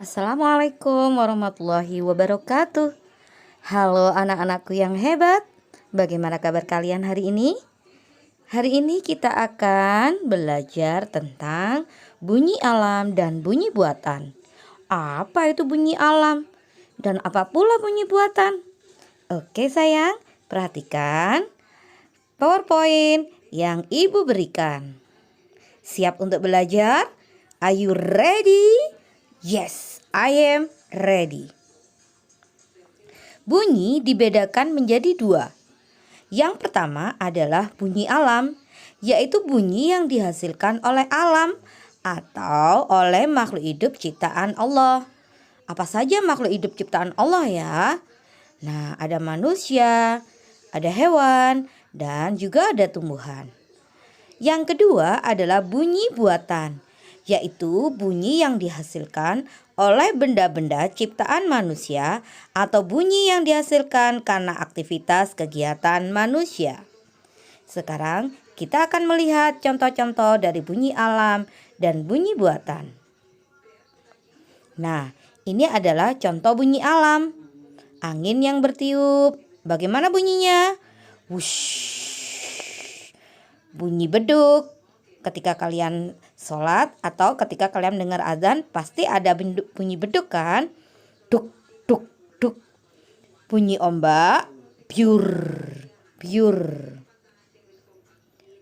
Assalamualaikum warahmatullahi wabarakatuh. Halo anak-anakku yang hebat. Bagaimana kabar kalian hari ini? Hari ini kita akan belajar tentang bunyi alam dan bunyi buatan. Apa itu bunyi alam? Dan apa pula bunyi buatan? Oke sayang, perhatikan PowerPoint yang ibu berikan. Siap untuk belajar? Are you ready? Yes, I am ready. Bunyi dibedakan menjadi dua. Yang pertama adalah bunyi alam, yaitu bunyi yang dihasilkan oleh alam atau oleh makhluk hidup ciptaan Allah. Apa saja makhluk hidup ciptaan Allah ya? Nah, ada manusia, ada hewan, dan juga ada tumbuhan. Yang kedua adalah bunyi buatan, yaitu bunyi yang dihasilkan oleh benda-benda ciptaan manusia atau bunyi yang dihasilkan karena aktivitas kegiatan manusia. Sekarang kita akan melihat contoh-contoh dari bunyi alam dan bunyi buatan. Nah, ini adalah contoh bunyi alam. Angin yang bertiup, bagaimana bunyinya? Wush. Bunyi beduk. Ketika kalian sholat atau ketika kalian mendengar azan, pasti ada bunyi beduk kan? Duk, duk, duk. Bunyi ombak, biur, biur.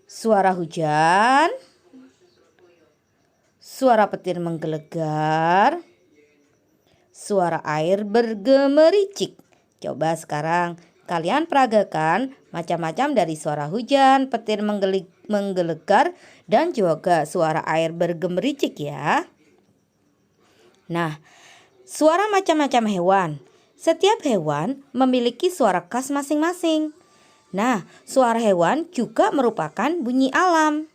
Suara hujan, suara petir menggelegar, suara air bergemericik. Coba sekarang kalian peragakan macam-macam dari suara hujan, petir menggelegar, dan juga suara air bergemericik ya. Nah, suara macam-macam hewan. Setiap hewan memiliki suara khas masing-masing. Nah, suara hewan juga merupakan bunyi alam.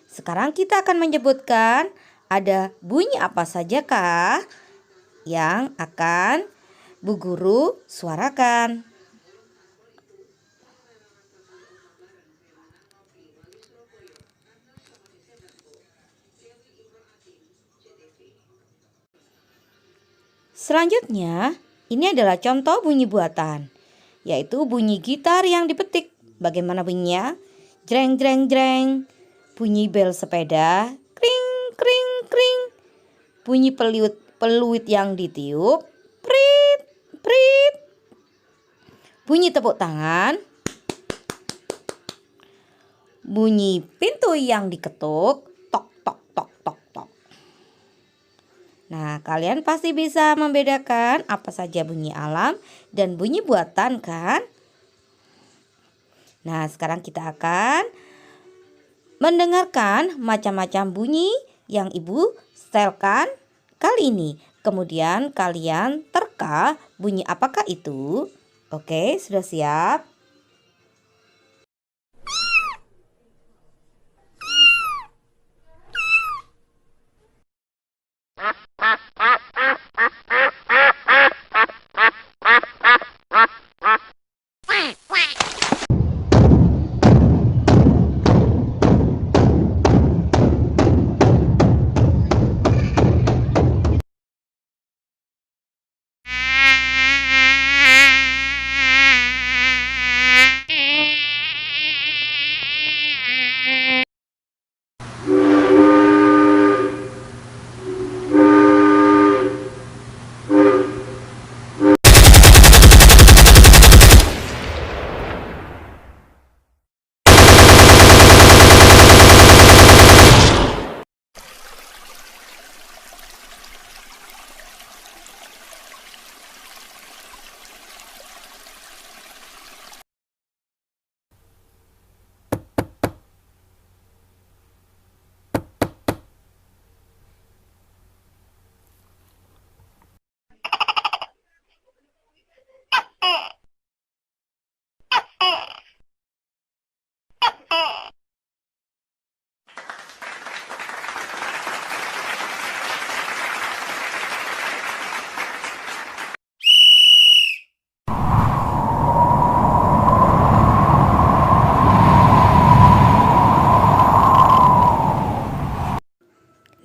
Sekarang kita akan menyebutkan ada bunyi apa sajakah yang akan Bu Guru suarakan. Selanjutnya, ini adalah contoh bunyi buatan, yaitu bunyi gitar yang dipetik. Bagaimana bunyinya? Jreng, jreng, jreng. Bunyi bel sepeda, kring, kring, kring. Bunyi peluit yang ditiup, prit, prit. Bunyi tepuk tangan. Bunyi pintu yang diketuk, tok, tok, tok, tok, tok. Nah, kalian pasti bisa membedakan apa saja bunyi alam dan bunyi buatan kan? Nah, sekarang kita akan mendengarkan macam-macam bunyi yang Ibu setelkan kali ini. Kemudian kalian terka bunyi apakah itu? Oke, sudah siap?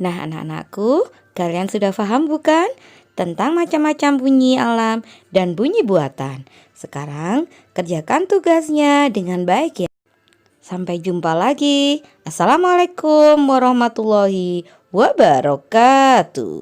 Nah, anak-anakku, Kalian sudah paham bukan? Tentang macam-macam bunyi alam dan bunyi buatan. Sekarang kerjakan tugasnya dengan baik ya. Sampai jumpa lagi. Assalamualaikum warahmatullahi wabarakatuh.